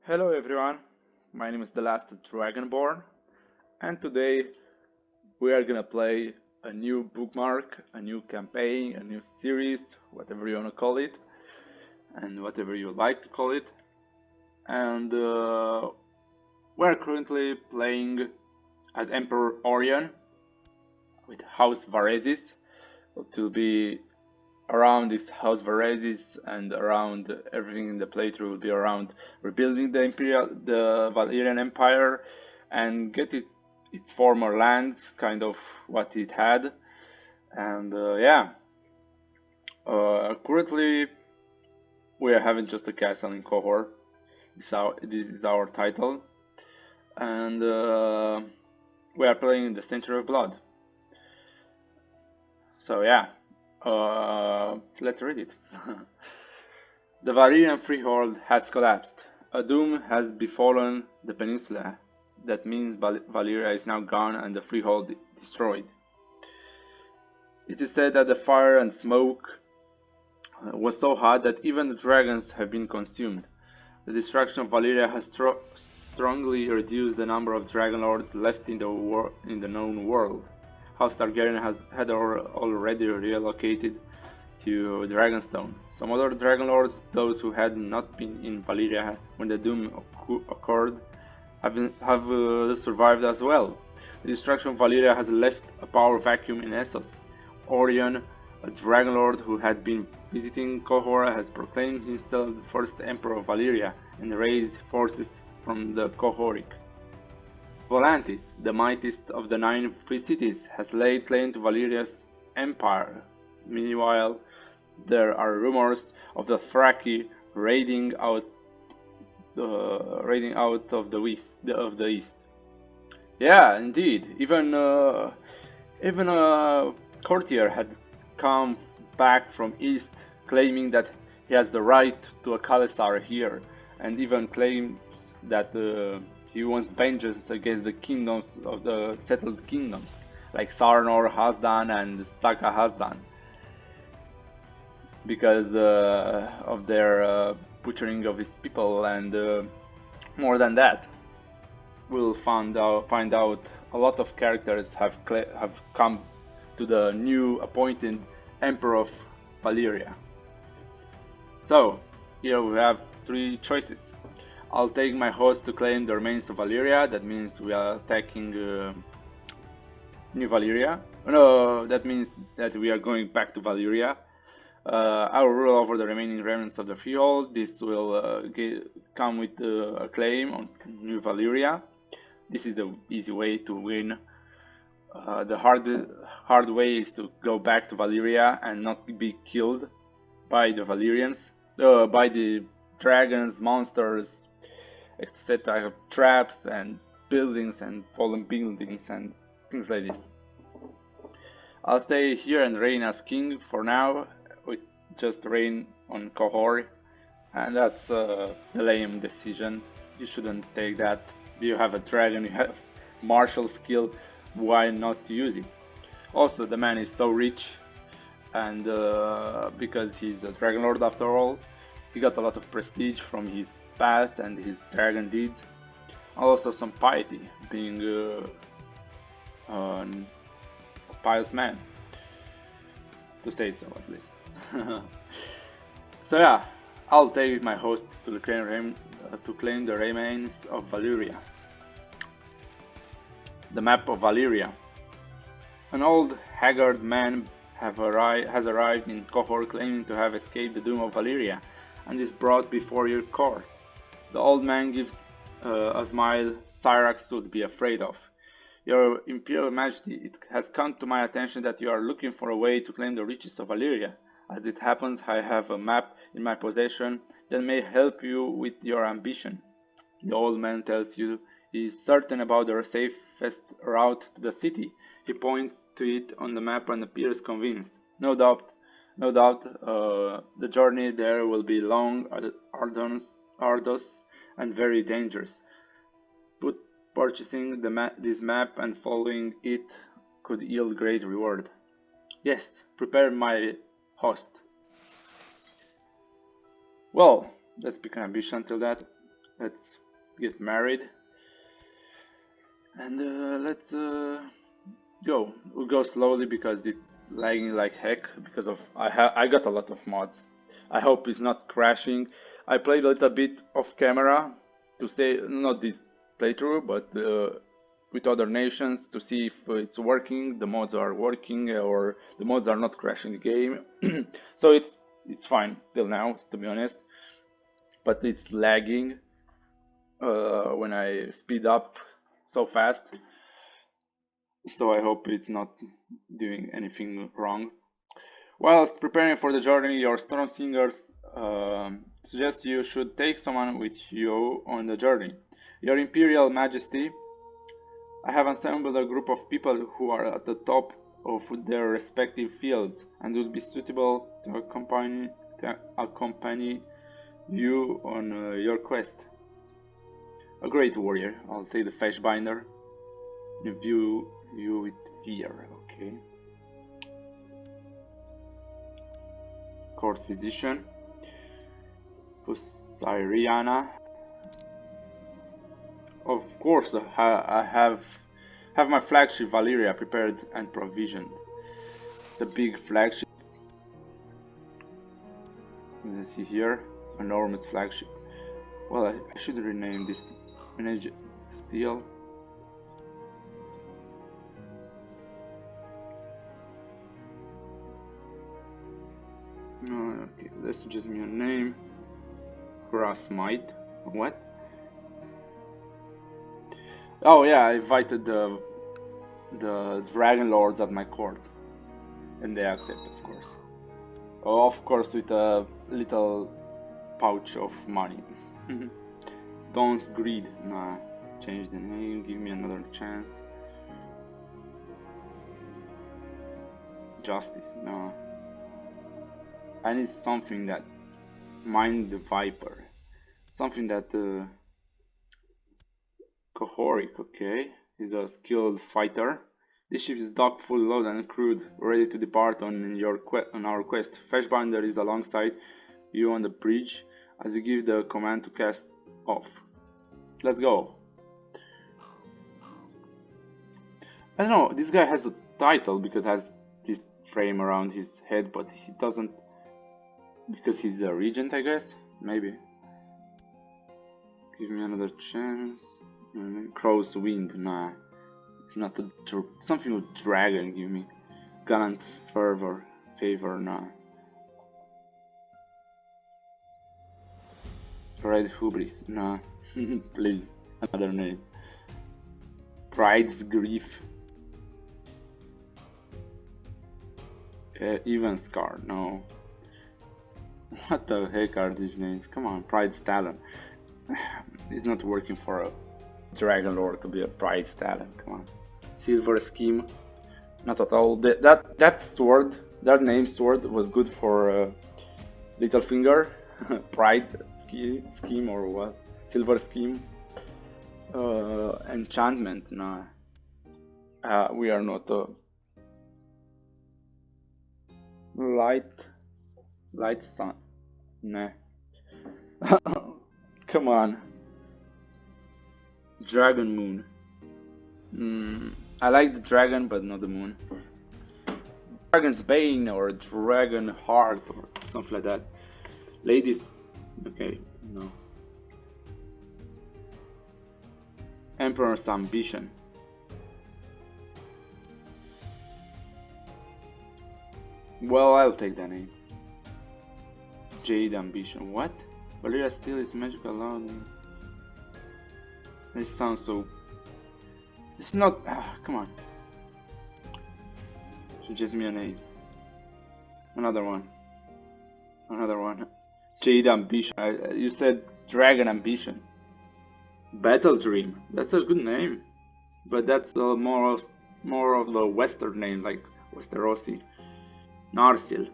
Hello everyone, my name is The Last Dragonborn, and today we are gonna play a new bookmark, a new campaign, a new series, whatever you wanna call it, and whatever you like to call it. And we're currently playing as Emperor Aurion with House Varezys. It will be around this House Varezys and around everything in the playthrough will be around rebuilding the Valyrian Empire and get its former lands, kind of what it had. And currently we are having just a castle in Qohor. This is our title, and we are playing in the Century of Blood. So yeah. Let's read it. The Valyrian Freehold has collapsed. A doom has befallen the peninsula. That means Valyria is now gone and the Freehold destroyed. It is said that the fire and smoke was so hot that even the dragons have been consumed. The destruction of Valyria has strongly reduced the number of Dragonlords left in the known world. House Targaryen had already relocated to Dragonstone. Some other Dragonlords, those who had not been in Valyria when the Doom occurred, have survived as well. The destruction of Valyria has left a power vacuum in Essos. Aurion, a Dragonlord who had been visiting Qohor, has proclaimed himself the first Emperor of Valyria and raised forces from the Qohorik. Volantis, the mightiest of the 9 free cities, has laid claim to Valyria's empire. Meanwhile, there are rumors of the Thraki raiding out of the east. Yeah, indeed. Even a courtier had come back from east, claiming that he has the right to a Khalasar here, and even claims that he wants vengeance against the kingdoms of the settled kingdoms, like Sarnor Hasdan and Saka Hasdan, because of their butchering of his people. And more than that, we'll find out a lot of characters have come to the new appointed Emperor of Valyria. So here we have 3 choices. I'll take my host to claim the remains of Valyria. That means we are attacking New Valyria. No, that means that we are going back to Valyria. I will rule over the remaining remnants of the Freehold. This will come with a claim on New Valyria. This is the easy way to win. The hard way is to go back to Valyria and not be killed by the Valyrians, by the dragons, monsters, etc. Traps and buildings and fallen buildings and things like this. I'll stay here and reign as king for now, with just reign on Qohor, and that's a lame decision. You shouldn't take that. You have a dragon, you have martial skill, why not use it? Also, the man is so rich, and because he's a Dragonlord after all, he got a lot of prestige from his past and his dragon deeds. Also some piety, being a pious man, to say so at least. So yeah, I'll take my host to claim the remains of Valyria. The map of Valyria. An old, haggard man has arrived in Qohor, claiming to have escaped the Doom of Valyria, and is brought before your court. The old man gives a smile Cyrax would be afraid of. Your Imperial Majesty, it has come to my attention that you are looking for a way to claim the riches of Valyria. As it happens, I have a map in my possession that may help you with your ambition. The old man tells you he is certain about the safest route to the city. He points to it on the map and appears convinced. No doubt, the journey there will be long, arduous, and very dangerous. But purchasing this map and following it could yield great reward. Yes, prepare my host. Well, let's pick an ambition till that. Let's get married. And let's go. We'll go slowly because it's lagging like heck because of I got a lot of mods. I hope it's not crashing. I played a little bit off camera to say not this playthrough, but with other nations to see if it's working, the mods are working, or the mods are not crashing the game. So it's fine till now, to be honest, but it's lagging when I speed up so fast. So I hope it's not doing anything wrong. Whilst preparing for the journey, your storm singers suggest you should take someone with you on the journey. Your Imperial Majesty, I have assembled a group of people who are at the top of their respective fields and would be suitable to accompany you on your quest. A great warrior. I'll take the Feshbinder. View it here, okay. Court Physician. Pusiriana. Of course, I have my flagship Valyria prepared and provisioned. It's a big flagship. As you see here, enormous flagship. Well, I should rename this Manage Steel. Okay, let's just me a name. Crossmite. What? Oh yeah, I invited the Dragonlords at my court, and they accept, of course. Oh, of course, with a little pouch of money. Dawn's Greed. Nah, change the name. Give me another chance. Justice. Nah. I need something that's Mind the Viper. Something that Qohorik, okay. He's a skilled fighter. This ship is docked full load and crewed, ready to depart on our quest. Feshbinder is alongside you on the bridge as you give the command to cast off. Let's go. I don't know, this guy has a title because has this frame around his head, but he doesn't because he's a regent, I guess. Maybe. Give me another chance. Crow's Wind, nah. It's not a something with dragon, give me. Gallant favor, nah. Red Hubris, nah. Please, another name. Pride's Grief. Even Scar, no. What the heck are these names? Come on, Pride's Talon. It's not working for a Dragonlord to be a Pride's Talon, come on. Silver Scheme, not at all. That sword, that name sword was good for Littlefinger. Pride Scheme or what? Silver Scheme. Enchantment, nah. We are not Light Sun, nah. Come on. Dragon Moon. I like the dragon, but not the moon. Dragon's Bane or Dragon Heart or something like that. Ladies, okay, no. Emperor's Ambition. Well, I'll take that name. Jade Ambition. What? Valyria Steel is magical allowed. This sounds so. It's not. Come on. Suggest me a name. Another one. Another one. Jade Ambition. You said Dragon Ambition. Battle Dream. That's a good name, but that's more of the Western name, like Westerosi. Narsil.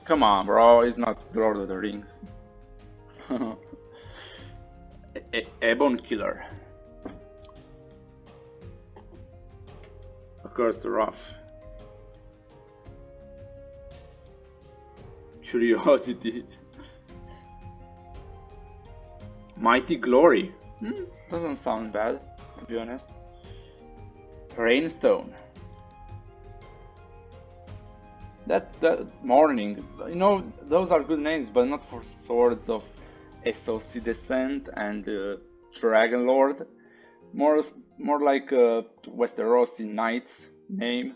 Come on, bro. It's not Lord of the Rings. Ebon Killer. Of course, Rough. Curiosity. Mighty Glory. Doesn't sound bad, to be honest. Rainstone. That Morning. You know, those are good names, but not for swords of SOC Descent and Dragonlord. More like a Westerosi Knight's name.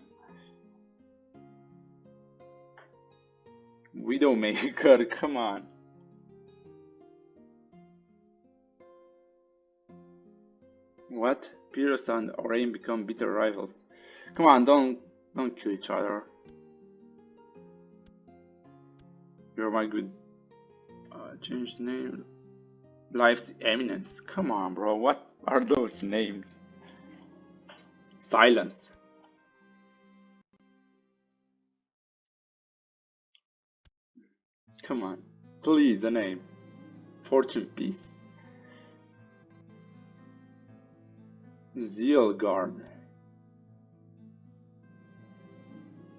Widowmaker, come on. What? Pyrrhus and Aurion become bitter rivals. Come on, don't kill each other. You're my good. Change name. Life's Eminence. Come on, bro. What are those names? Silence. Come on. Please, a name. Fortune Peace. Zeal Guard.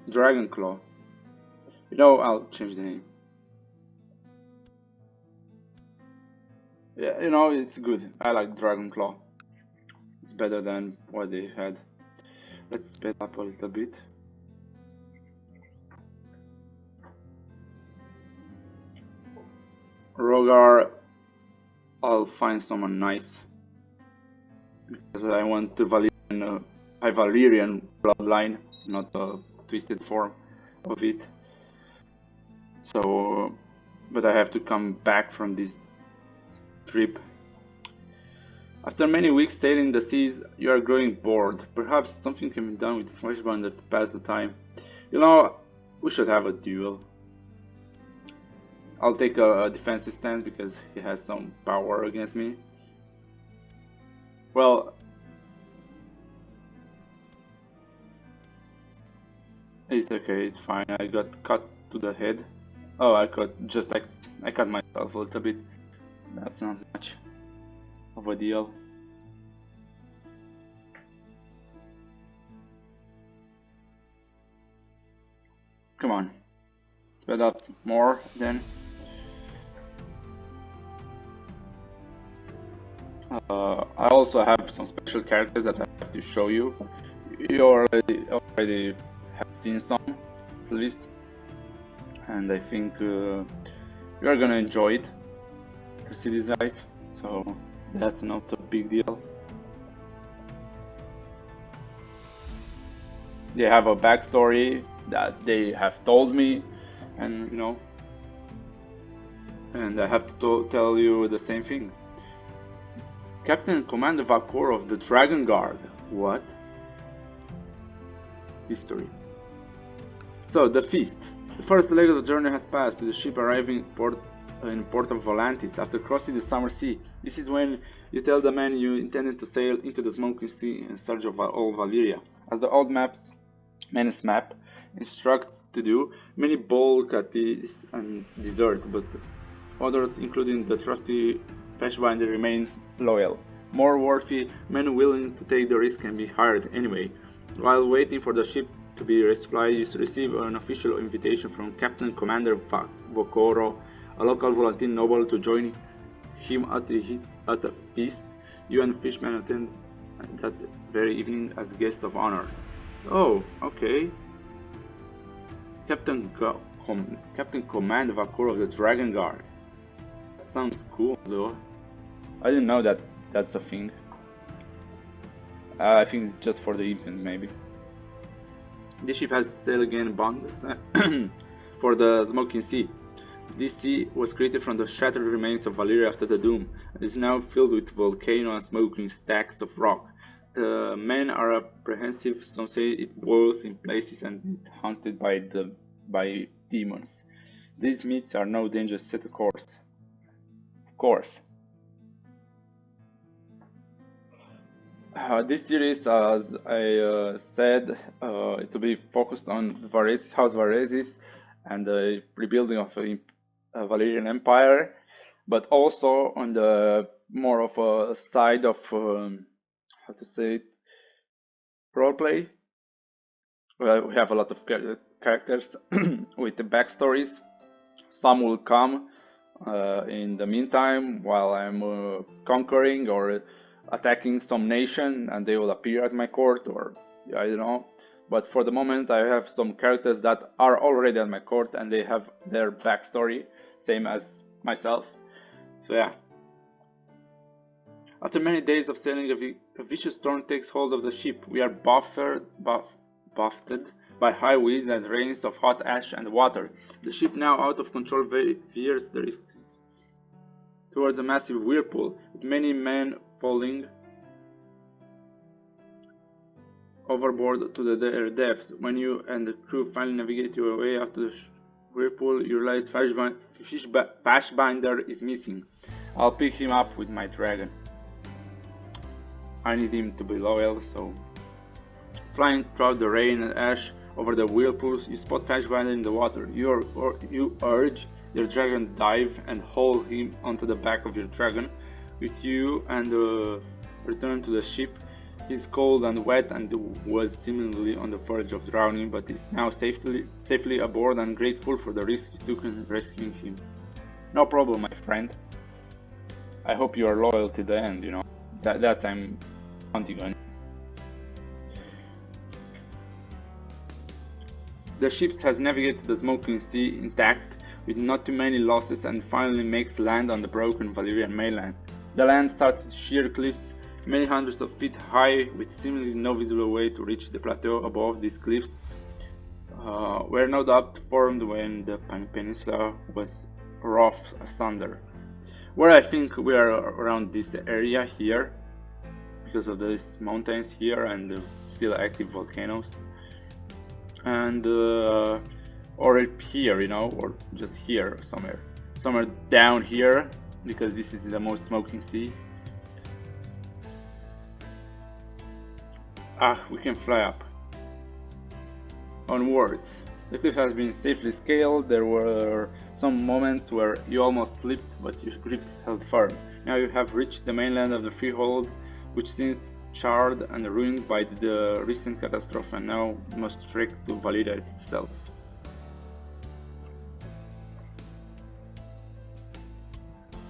Dragonclaw. You know, I'll change the name. Yeah, you know, it's good. I like Dragonclaw. It's better than what they had. Let's speed up a little bit. Rogar, I'll find someone nice. Because I want the Valyrian bloodline, not a twisted form of it. So, but I have to come back from this trip. After many weeks sailing the seas, you are growing bored. Perhaps something can be done with Fleshband to pass the time. You know, we should have a duel. I'll take a defensive stance because he has some power against me. Well, it's okay, it's fine. I got cut to the head. Oh, I cut myself a little bit. That's not much of a deal. Come on, speed up more then. I also have some special characters that I have to show you. You already have seen some, at least, and I think you are gonna enjoy it to see these guys. So that's not a big deal. They have a backstory that they have told me, and you know, and I have to tell you the same thing. Captain Commander Qohor of the Dragon Guard. What? History. So, the feast. The first leg of the journey has passed, with the ship arriving in port of Volantis after crossing the Summer Sea. This is when you tell the men you intended to sail into the Smoking Sea in search of all Valyria. As the old Menace map instructs to do, many balk at this and desert, but others, including the trusty Fleshbinder, remain loyal. More worthy men willing to take the risk can be hired anyway. While waiting for the ship to be resupplied, you receive an official invitation from Captain Commander Qohor, a local Volantin noble, to join him at the feast. You and Fishman attend that very evening as guests of honor. Oh, okay. Captain Commander Qohor of the Dragon Guard. That sounds cool, though. I didn't know that that's a thing. I think it's just for the event, maybe. The ship has sailed again bound for the Smoking Sea. This sea was created from the shattered remains of Valyria after the Doom, and is now filled with volcano and smoking stacks of rock. The men are apprehensive. Some say it boils in places and is haunted by demons. These myths are no danger set course. Of course. This series, as I said, it will be focused on Varezys, House Varezys and the rebuilding of the Valyrian Empire, but also on the more of a side of how to say it, roleplay. We have a lot of characters with the backstories. Some will come in the meantime, while I'm conquering or attacking some nation, and they will appear at my court, or I don't know. But for the moment, I have some characters that are already at my court, and they have their backstory, same as myself. So yeah. After many days of sailing, a vicious storm takes hold of the ship. We are buffeted by high winds and rains of hot ash and water. The ship, now out of control, veers the risks towards a massive whirlpool, with many men falling overboard to their deaths. When you and the crew finally navigate your way out of the whirlpool, you realize Fashbinder is missing. I'll pick him up with my dragon. I need him to be loyal, so... Flying through the rain and ash over the whirlpools, you spot Fashbinder in the water. You urge your dragon dive and haul him onto the back of your dragon with you and return to the ship. He's cold and wet and was seemingly on the verge of drowning, but is now safely aboard and grateful for the risk you took in rescuing him. No problem, my friend. I hope you are loyal to the end, you know. That's I'm counting on. The ship has navigated the smoking sea intact, with not too many losses, and finally makes land on the broken Valyrian mainland. The land starts with sheer cliffs, many hundreds of feet high, with seemingly no visible way to reach the plateau above. These cliffs were no doubt formed when the peninsula was rough asunder. Where I think we are around this area here, because of these mountains here and the still active volcanoes, and or here, you know, or just here somewhere down here, because this is the most smoking sea. We can fly up. Onwards. The cliff has been safely scaled. There were some moments where you almost slipped, but your grip held firm. Now you have reached the mainland of the Freehold, which seems charred and ruined by the recent catastrophe, and now must trek to Valyria itself.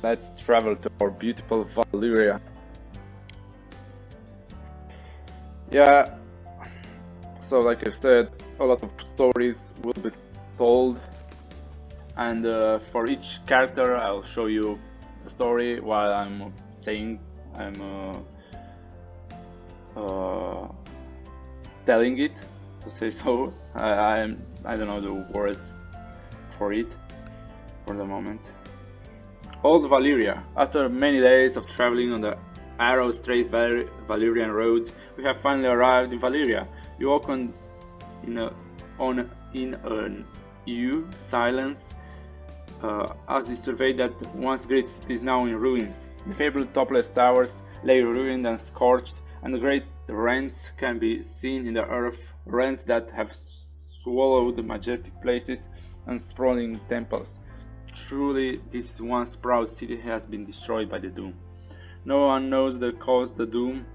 Let's travel to our beautiful Valyria. Yeah, so like I said, a lot of stories will be told, and for each character I'll show you a story while I'm telling it, to say so. I don't know the words for it for the moment. Old Valyria. After many days of traveling on the arrow straight Valyrian roads, we have finally arrived in Valyria. You walk in an ewe silence as you survey that once great city is now in ruins. The fabled topless towers lay ruined and scorched, and the great rents can be seen in the earth, rents that have swallowed majestic places and sprawling temples. Truly, this once proud city has been destroyed by the Doom. No one knows what caused the Doom.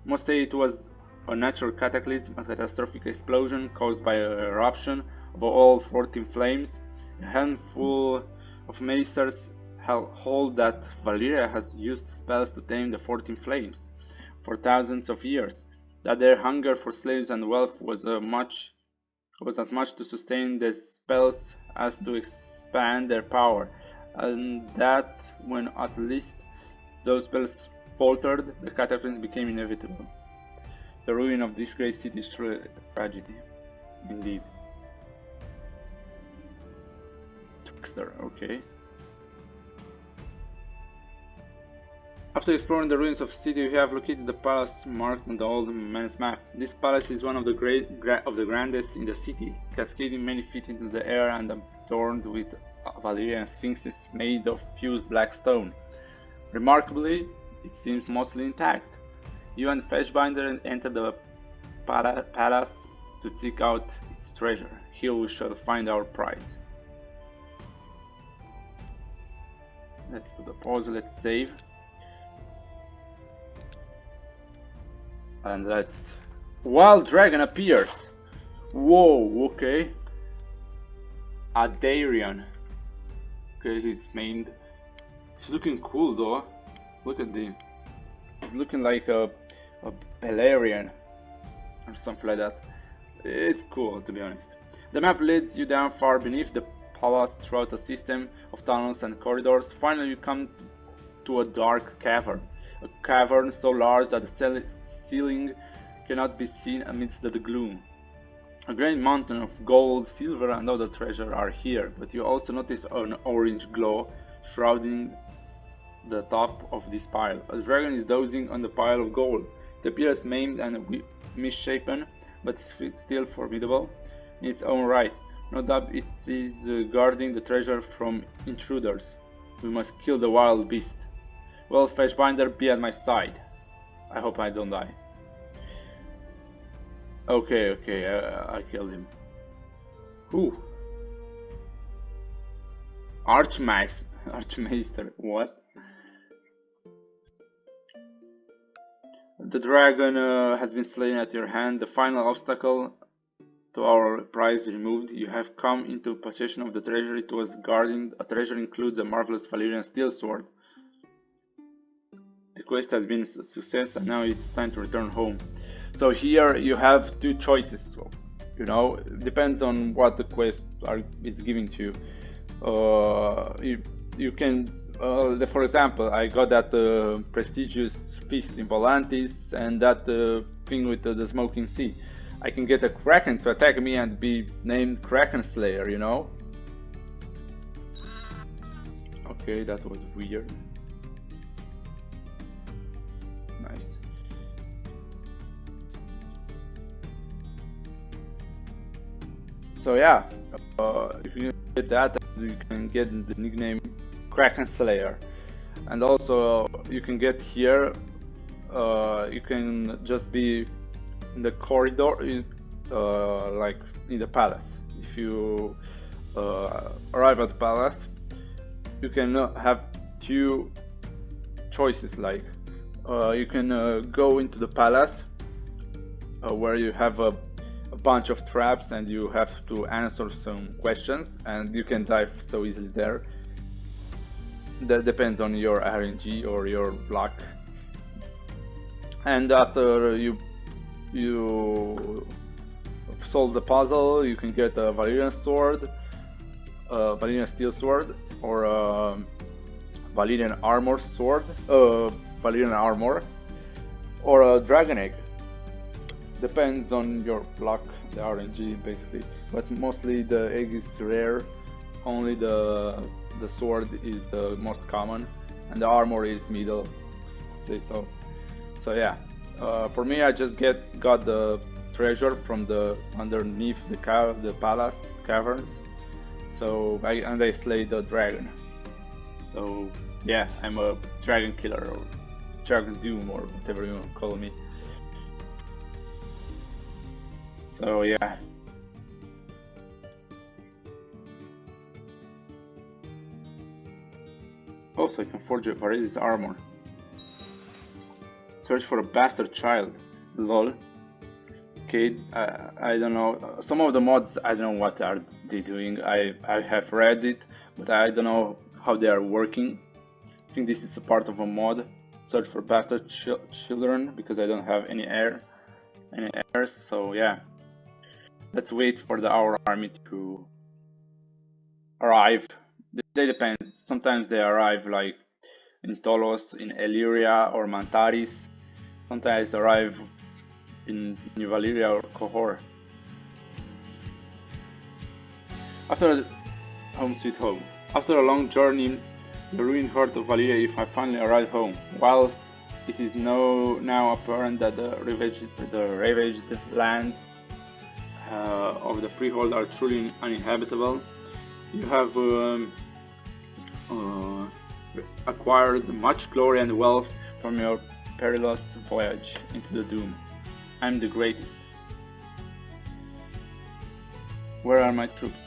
Most say it was a natural cataclysm, a catastrophic explosion caused by an eruption of all 14 flames. A handful of macers hold that Valyria has used spells to tame the 14 flames for thousands of years, that their hunger for slaves and wealth was as much to sustain the spells as to expand their power, and that when at least those spells faltered, the cataclysm became inevitable. The ruin of this great city is truly a tragedy, indeed. Trickster, okay. After exploring the ruins of the city, we have located the palace marked on the old man's map. This palace is one of the grandest in the city, cascading many feet into the air and adorned with Valyrian sphinxes made of fused black stone. Remarkably, it seems mostly intact. You and Fashbinder enter the palace to seek out its treasure. Here we shall find our prize. Let's put a pause, let's save. And let's... Wild dragon appears! Whoa, okay. A Aurion Okay, he's maimed. He's looking cool though. Look at the. He's looking like a Valyrian or something like that. It's cool, to be honest. The map leads you down far beneath the palace throughout a system of tunnels and corridors. Finally, you come to a dark cavern. A cavern so large that the ceiling cannot be seen amidst the gloom. A great mountain of gold, silver and other treasure are here, but you also notice an orange glow shrouding the top of this pile. A dragon is dozing on the pile of gold. It appears maimed and misshapen, but still formidable in its own right. No doubt it is guarding the treasure from intruders. We must kill the wild beast. Well, Fetchbinder, be at my side. I hope I don't die. Okay, I killed him. Who? Archmaester, what? The dragon has been slain at your hand. The final obstacle to our prize removed. You have come into possession of the treasure it was guarding. A treasure includes a marvelous Valyrian steel sword. The quest has been a success and now it's time to return home. So here you have two choices. So, you know, it depends on what the quest is giving to you. You can, for example, I got that prestigious feast in Volantis and that thing with the smoking sea. I can get a Kraken to attack me and be named Kraken Slayer, you know? Okay, that was weird. Nice. So yeah, if you get that, you can get the nickname Kraken Slayer. And also you can get here, you can just be in the corridor, like in the palace. If you arrive at the palace, you can have two choices. Like you can go into the palace where you have a bunch of traps and you have to answer some questions, and you can die so easily there. That depends on your RNG or your luck. And after you solve the puzzle, you can get a Valyrian sword, Valyrian steel sword, or a Valyrian armor sword, Valyrian armor, or a dragon egg. Depends on your luck, the RNG basically, but mostly the egg is rare. Only the sword is the most common, and the armor is middle, say so. So yeah, for me, I just got the treasure from the underneath the palace caverns. So I slay the dragon. So yeah, I'm a dragon killer or dragon doom or whatever you want to call me. So yeah. Also, I can forge a Varezys armor. Search for a bastard child. Lol. Okay, I don't know. Some of the mods, I don't know what are they doing. I have read it, but I don't know how they are working. I think this is a part of a mod. Search for bastard children, because I don't have any heirs. So yeah, let's wait for our army to arrive. They depend. Sometimes they arrive like in Tolos, in Illyria or Mantaris. Sometimes arrive in New Valyria or Qohor. After home sweet home. After a long journey in the ruined heart of Valyria, I finally arrived home. Whilst it is now apparent that the ravaged land of the Freehold are truly uninhabitable, you have acquired much glory and wealth from your perilous voyage into the Doom. I'm the greatest. Where are my troops?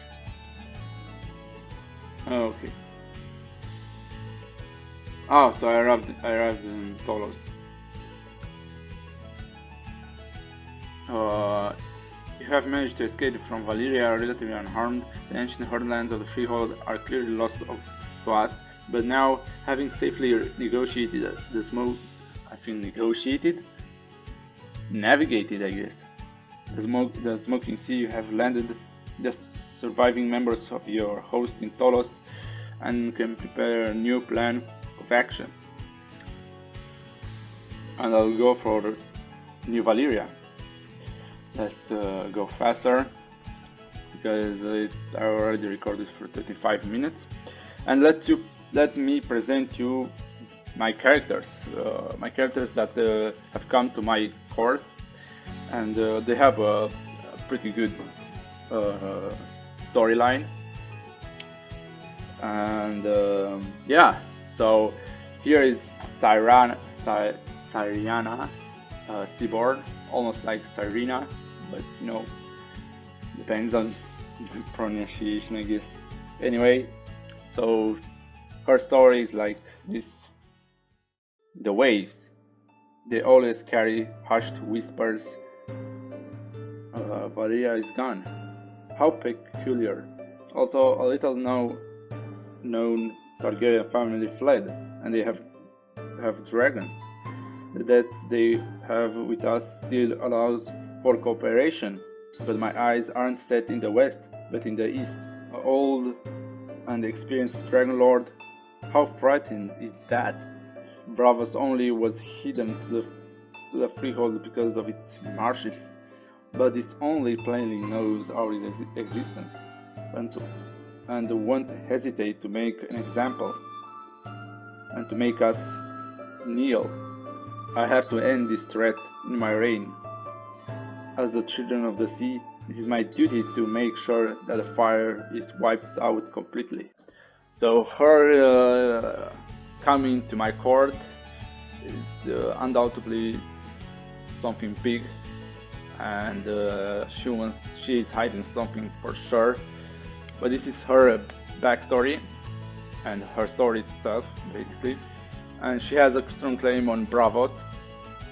Oh, okay. Oh, so I arrived in Tolos. You have managed to escape from Valyria relatively unharmed. The ancient heartlands of the Freehold are clearly lost to us. But now, having safely negotiated navigated, I guess, the smoking sea, you have landed the surviving members of your host in Tolos and can prepare a new plan of actions. And I'll go for New Valyria. Let's go faster, because I already recorded for 35 minutes. And let me present you my characters that have come to my court, and they have a pretty good storyline. And yeah, so here is Syriana, Seaborn, almost like Cyrena, but you know, depends on the pronunciation, I guess. Anyway, so her story is like this. The waves, they always carry hushed whispers. Valyria is gone. How peculiar. Although a little known Targaryen family fled, and they have dragons. The debts they have with us still allows for cooperation, but my eyes aren't set in the west, but in the east. An old and experienced Dragonlord. How frightening is that? Bravos only was hidden to the Freehold because of its marshes, but this only plainly knows our existence, and won't hesitate to make an example, and to make us kneel. I have to end this threat in my reign. As the children of the sea, it is my duty to make sure that the fire is wiped out completely. So her coming to my court, it's undoubtedly something big, and she is hiding something for sure. But this is her backstory and her story itself, basically. And she has a strong claim on Bravos.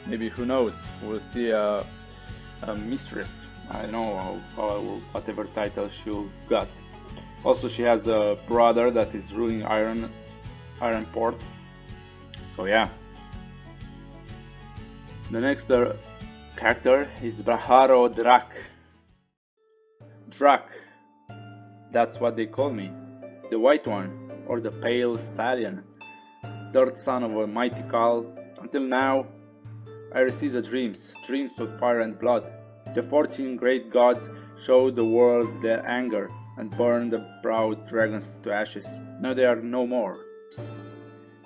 Maybe, who knows, we'll see a mistress, I don't know, whatever title she'll got. Also, she has a brother that is ruling Ironport. So yeah. The next character is Braharo Drak. Drak, that's what they call me. The White One, or the Pale Stallion. Third son of a mighty Khal. Until now, I received dreams of fire and blood. The 14 great gods showed the world their anger and burned the proud dragons to ashes. Now they are no more.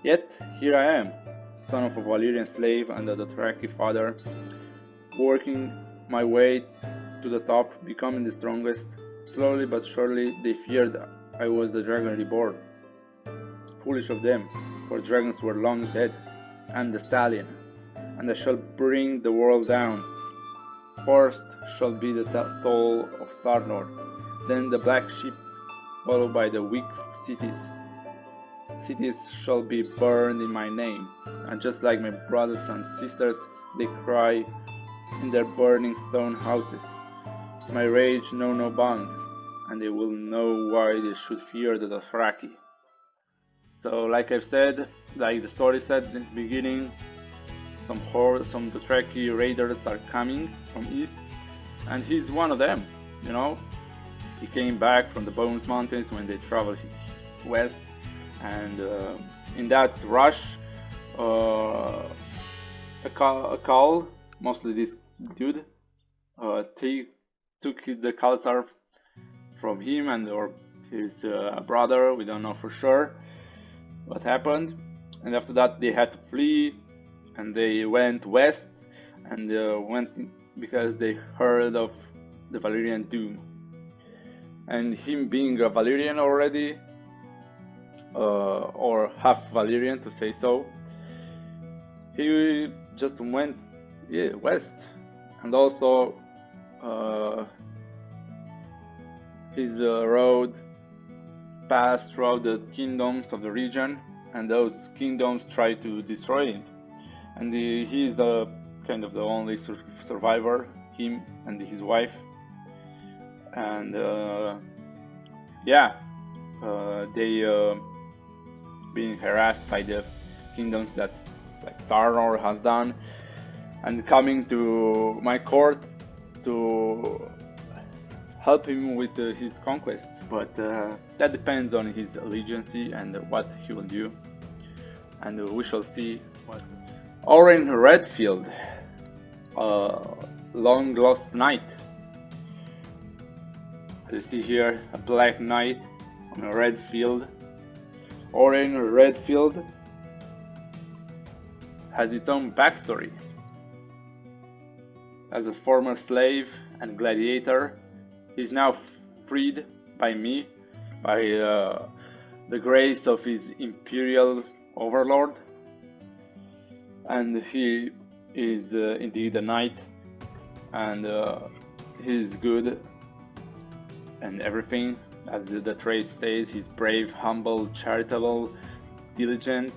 Yet here I am, son of a Valyrian slave and a Dothraki father, working my way to the top, becoming the strongest. Slowly but surely they feared I was the dragon reborn. Foolish of them, for dragons were long dead, and the stallion, and I shall bring the world down. First shall be the toll of Sarnor, then the black sheep, followed by the weak cities. Cities shall be burned in my name, and just like my brothers and sisters, they cry in their burning stone houses. My rage know no bound, and they will know why they should fear the Dothraki. So, like I've said, like the story said in the beginning, some Dothraki raiders are coming from east, and he's one of them, you know. He came back from the Bones Mountains when they traveled west, and in that rush, a Khal, mostly this dude, took the Khalsar from him and or his brother. We don't know for sure what happened, and after that they had to flee, and they went west, and went because they heard of the Valyrian doom. And him being a Valyrian already, or half Valyrian to say so, he just went west, and also his road passed throughout the kingdoms of the region, and those kingdoms tried to destroy him. And he is the kind of the only survivor, him and his wife. And yeah, they being harassed by the kingdoms that like Sarnor has done, and coming to my court to help him with his conquest. But that depends on his allegiance and what he will do, and we shall see. Aurion Redfield, long lost knight. As you see here, a black knight on a red field. Aurion Redfield has its own backstory. As a former slave and gladiator, he is now freed by me, by the grace of his imperial overlord, and he is indeed a knight, and he is good and everything, as the trait says. He's brave, humble, charitable, diligent.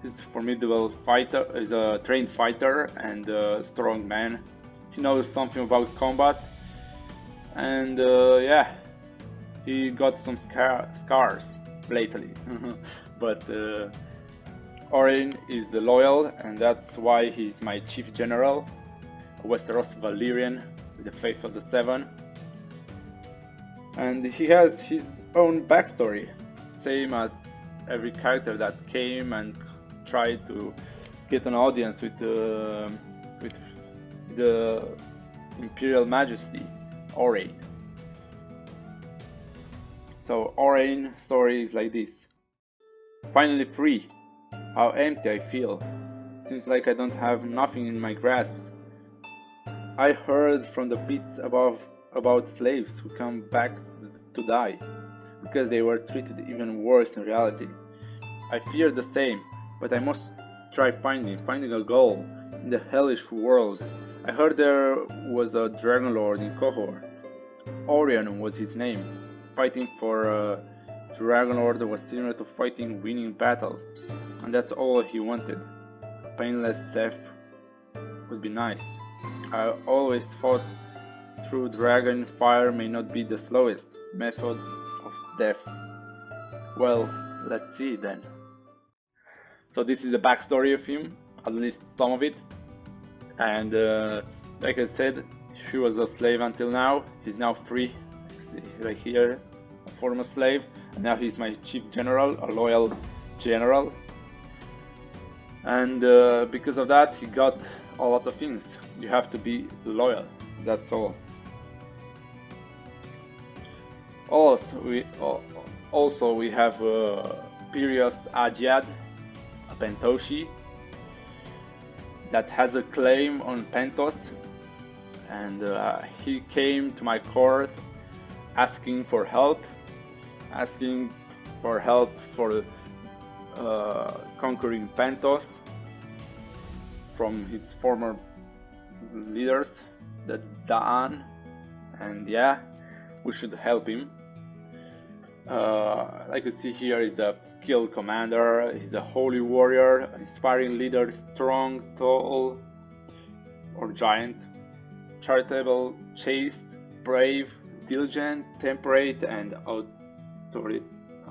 He's a formidable fighter, he's a trained fighter and a strong man. He knows something about combat, and yeah, he got some scars lately. But Aurion is loyal, and that's why he's my chief general, a Westeros Valyrian with the faith of the Seven. And he has his own backstory, same as every character that came and tried to get an audience with the Imperial Majesty, Aurion. So Aurion's story is like this. Finally free. How empty I feel. Seems like I don't have nothing in my grasps. I heard from the pits above about slaves who come back to die, because they were treated even worse in reality. I fear the same, but I must try finding a goal in the hellish world. I heard there was a Dragonlord in Qohor. Aurion was his name. Fighting for a Dragonlord was similar to fighting winning battles, and that's all he wanted. A painless death would be nice. I always thought through dragon fire may not be the slowest method of death. Well, let's see then. So this is the backstory of him, at least some of it. And like I said, he was a slave until now. He's now free. See right here, a former slave, and now he's my chief general, a loyal general. And because of that, he got a lot of things. You have to be loyal, that's all. Also we have Pirios Agiad, a Pentoshi, that has a claim on Pentos, and he came to my court asking for help for conquering Pentos from its former leaders, the Daan, and yeah, we should help him. Like you see here, he's a skilled commander, he's a holy warrior, an inspiring leader, strong, tall, or giant, charitable, chaste, brave, diligent, temperate, and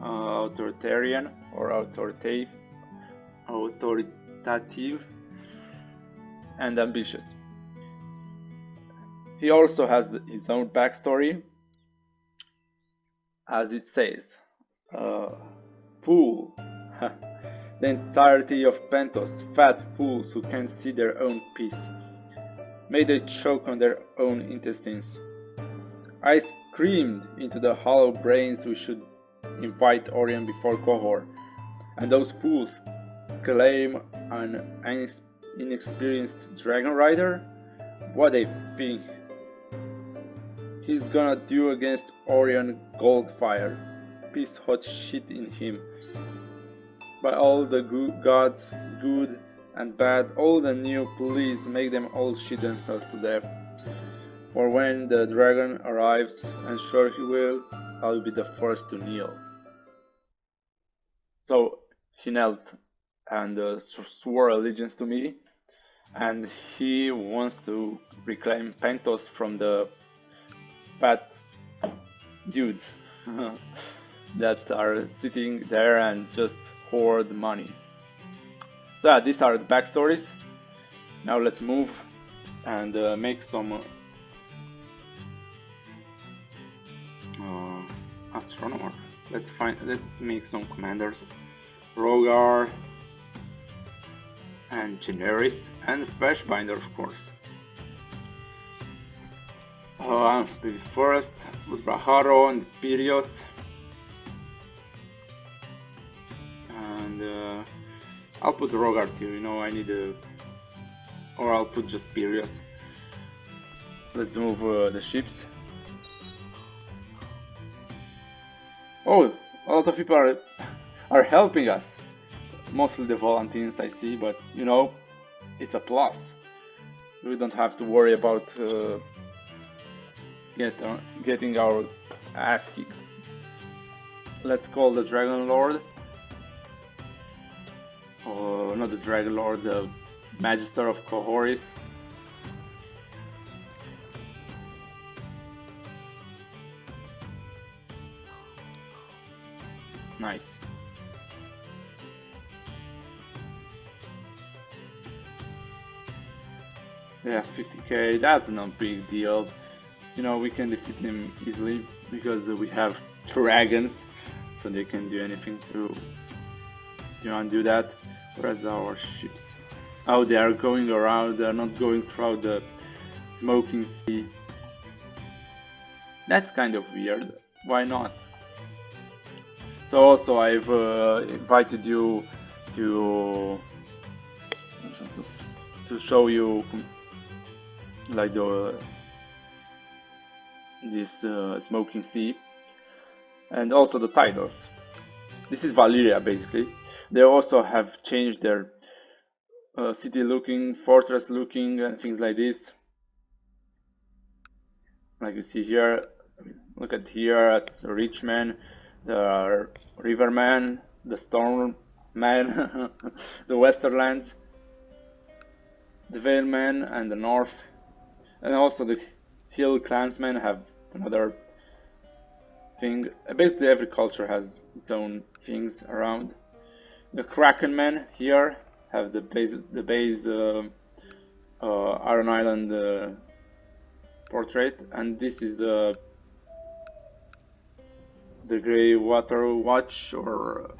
authoritarian or authoritative, and ambitious. He also has his own backstory, as it says. Fool. The entirety of Pentos, fat fools who can't see their own peace. May they choke on their own intestines. I screamed into the hollow brains we should invite Aurion before Qohor, and those fools claim an inexperienced dragon rider? What they think he's gonna do against Aurion Goldfire? Piece hot shit in him. By all the gods, good and bad, old and new, please make them all shit themselves to death. For when the dragon arrives, and sure he will, I'll be the first to kneel. So he knelt and swore allegiance to me, and he wants to reclaim Pentos from the fat dudes. that are sitting there and just hoard money. So yeah, these are the backstories. Now let's move and make some astronomer. Let's make some commanders. Rogar and Generis and Fleshbinder, of course. Maybe Forest with Braharo and Pirios. And I'll put Rogar too, you know, I need a... or I'll put just Pirios. Let's move the ships. Oh, a lot of people are helping us. Mostly the Volantines I see, but you know, it's a plus. We don't have to worry about getting our ass kicked. Let's call the Dragonlord. Or not the Dragonlord, the Magister of Qohoris. Nice. Yeah, 50k, that's not a big deal. You know, we can defeat him easily because we have dragons, so they can do anything to undo that. Whereas our ships, oh, they are going around, they are not going through the smoking sea. That's kind of weird. Why not? So also I've invited you to show you like this smoking sea, and also the titles. This is Valyria basically. They also have changed their city looking, fortress looking, and things like this. Like you see here, look at here at the rich man, the river man, the storm man, the westerlands, the vale man, and the north, and also the hill clansmen have another thing. Basically every culture has its own things around. The Kraken men here have the base Iron Island portrait, and this is the Grey Water Watch or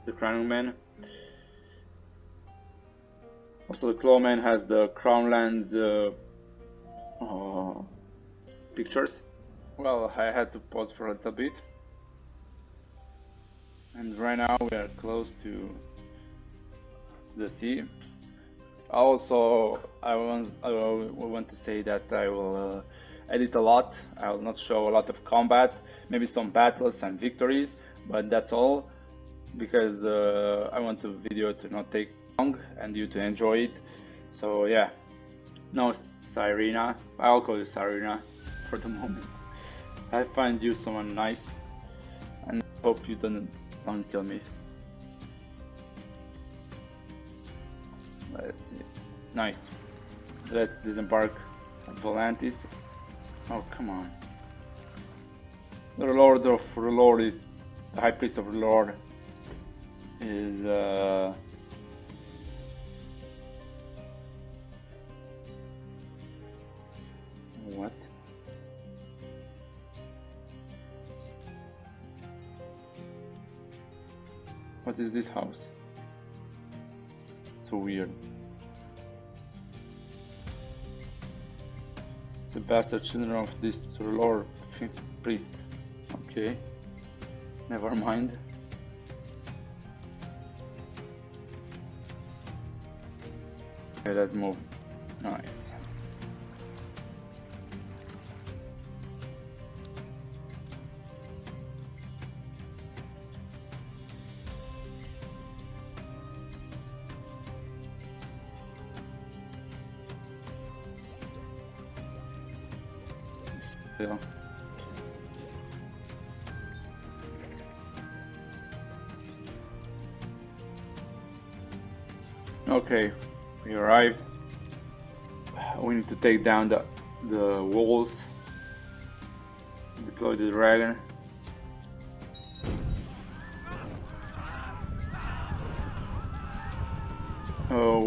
the Crown Man. Also the Clawman has the Crownlands pictures. Well, I had to pause for a little bit, and right now we are close to the sea. Also, I want to say that I will edit a lot. I will not show a lot of combat, maybe some battles and victories, but that's all, because I want the video to not take long and you to enjoy it. So yeah, no Cyrena, I'll call you Cyrena for the moment. I find you someone nice, and hope you don't kill me. Let's see. Nice. Let's disembark at Volantis. Oh, come on. The Lord of Lord is the High Priest of the Lord is what? What is this house? So weird. The bastard children of this Lord priest. Okay, never mind. Okay, let's move. Nice. Still. Okay, we arrived. We need to take down the walls, deploy the dragon.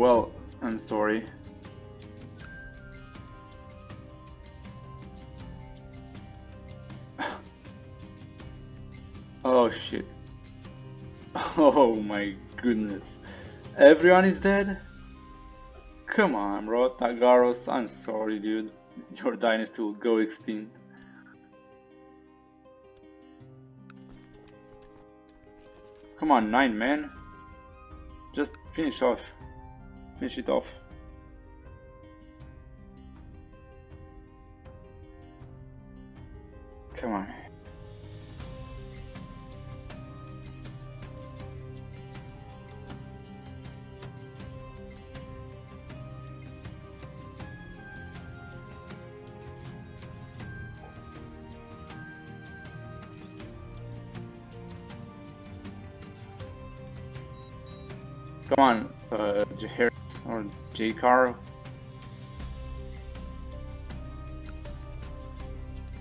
well, I'm sorry. Oh shit. Oh my goodness. Everyone is dead? Come on, bro. Tagaros, I'm sorry, dude. Your dynasty will go extinct. Come on, 9 men. Just finish off. Finish it off. Come on. Come on, Jair or J-Car.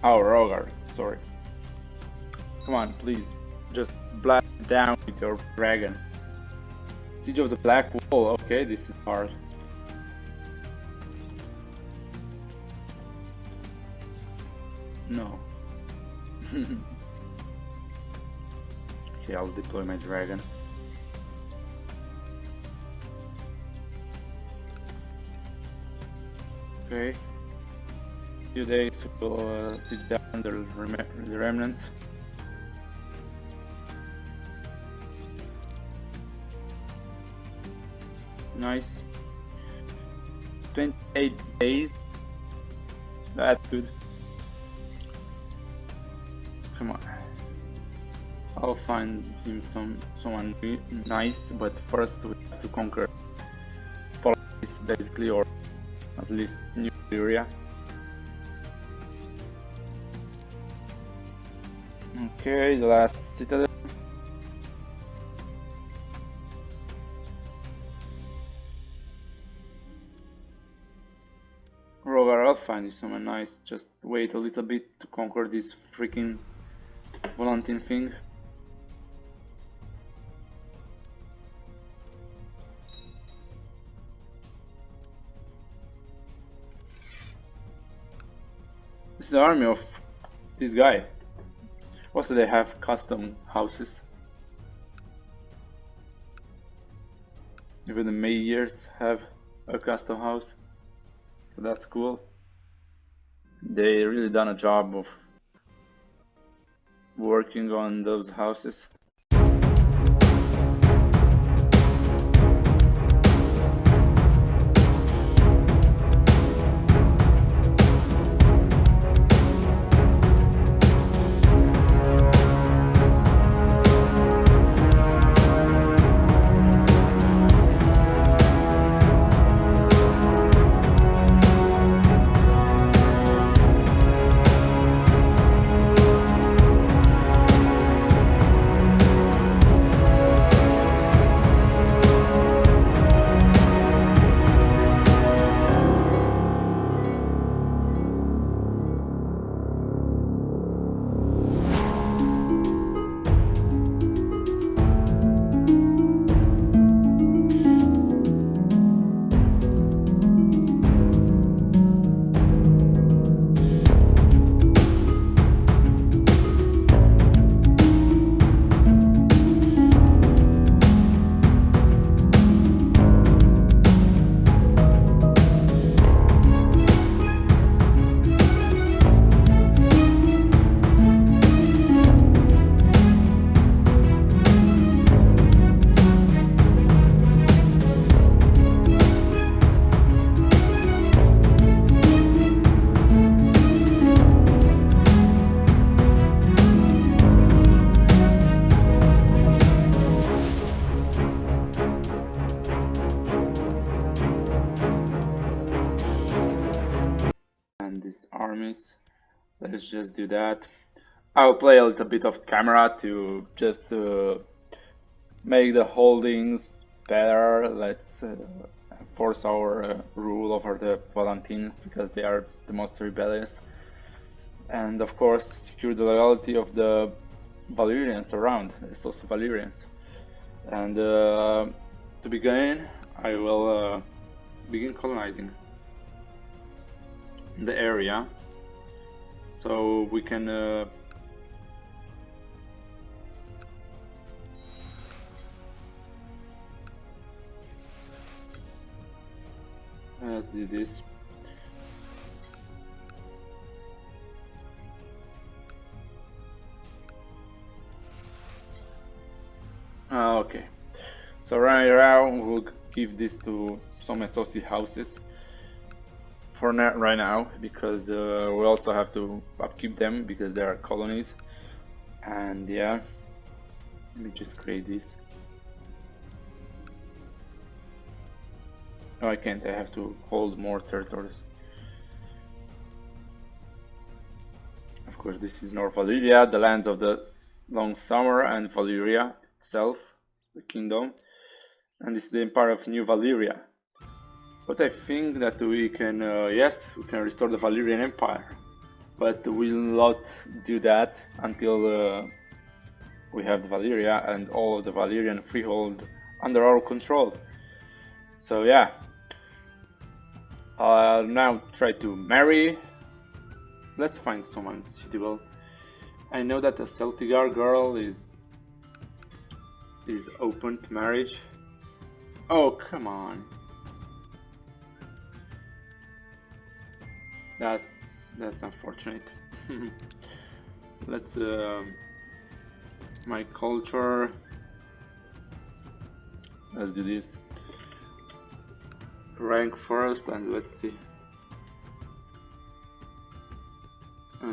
Oh, Rogar, sorry. Come on, please, just blast it down with your dragon. Siege of the Black Wall, okay, this is hard. No. Okay, I'll deploy my dragon. Okay. Few days will siege down the remnants. Nice. 28 days. That's good. Come on. I'll find him someone nice, but first we have to conquer Police basically, or at least New Valyria. Okay, the last citadel. Rogar, I'll find you someone nice. Just wait a little bit to conquer this freaking Volantine thing. This is the army of this guy. Also, they have custom houses. Even the Mayors have a custom house, so that's cool. They really done a job of working on those houses. Armies. Let's just do that. I'll play a little bit of camera to just make the holdings better. Let's force our rule over the Volantines because they are the most rebellious, and of course secure the loyalty of the Valyrians around, it's also Valyrians. And to begin, I will begin colonizing the area, so we can let's do this. Okay, so right now we'll give this to some associate houses for right now, because we also have to upkeep them because they are colonies. And yeah, let me just create this. Oh, I can't, I have to hold more territories. Of course, this is North Valyria, the lands of the long summer, and Valyria itself, the kingdom. And this is the Empire of New Valyria. But I think that we can, yes, we can restore the Valyrian Empire. But we'll not do that until we have the Valyria and all of the Valyrian Freehold under our control. So yeah, I'll now try to marry. Let's find someone suitable. I know that a Celtigar girl is open to marriage. Oh, come on. That's unfortunate. Let's my culture. Let's do this. Rank first, and let's see.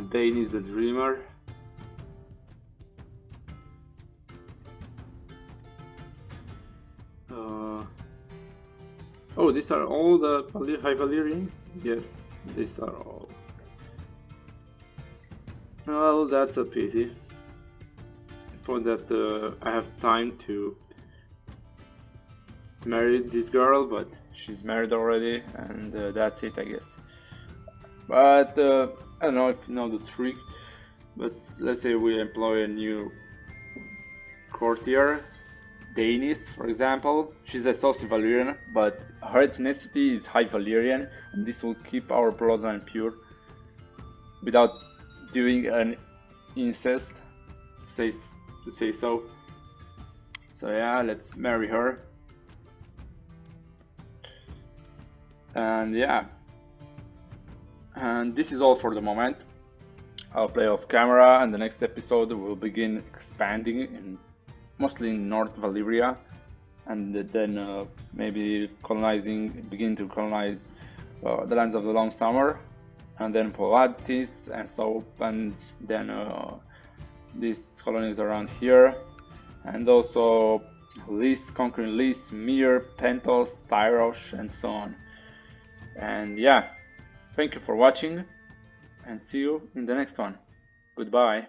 Dane is the dreamer. Oh, these are all the High Valyrians? Yes, these are all. Well, that's a pity. For that, I have time to marry this girl, but she's married already, and that's it, I guess. But I don't know if you know the trick, but let's say we employ a new courtier, Danis, for example. She's a Saucy Valyrian, but her ethnicity is High Valyrian, and this will keep our bloodline pure without doing an incest, to say so. So yeah, let's marry her. And yeah, and this is all for the moment. I'll play off camera, and the next episode will begin expanding mostly in North Valyria, and then maybe begin to colonize the lands of the Long Summer, and then Polatis and so, and then these colonies around here, and also conquering Lys, Mir, Pentos, Tyrosh, and so on. And yeah, thank you for watching, and see you in the next one. Goodbye.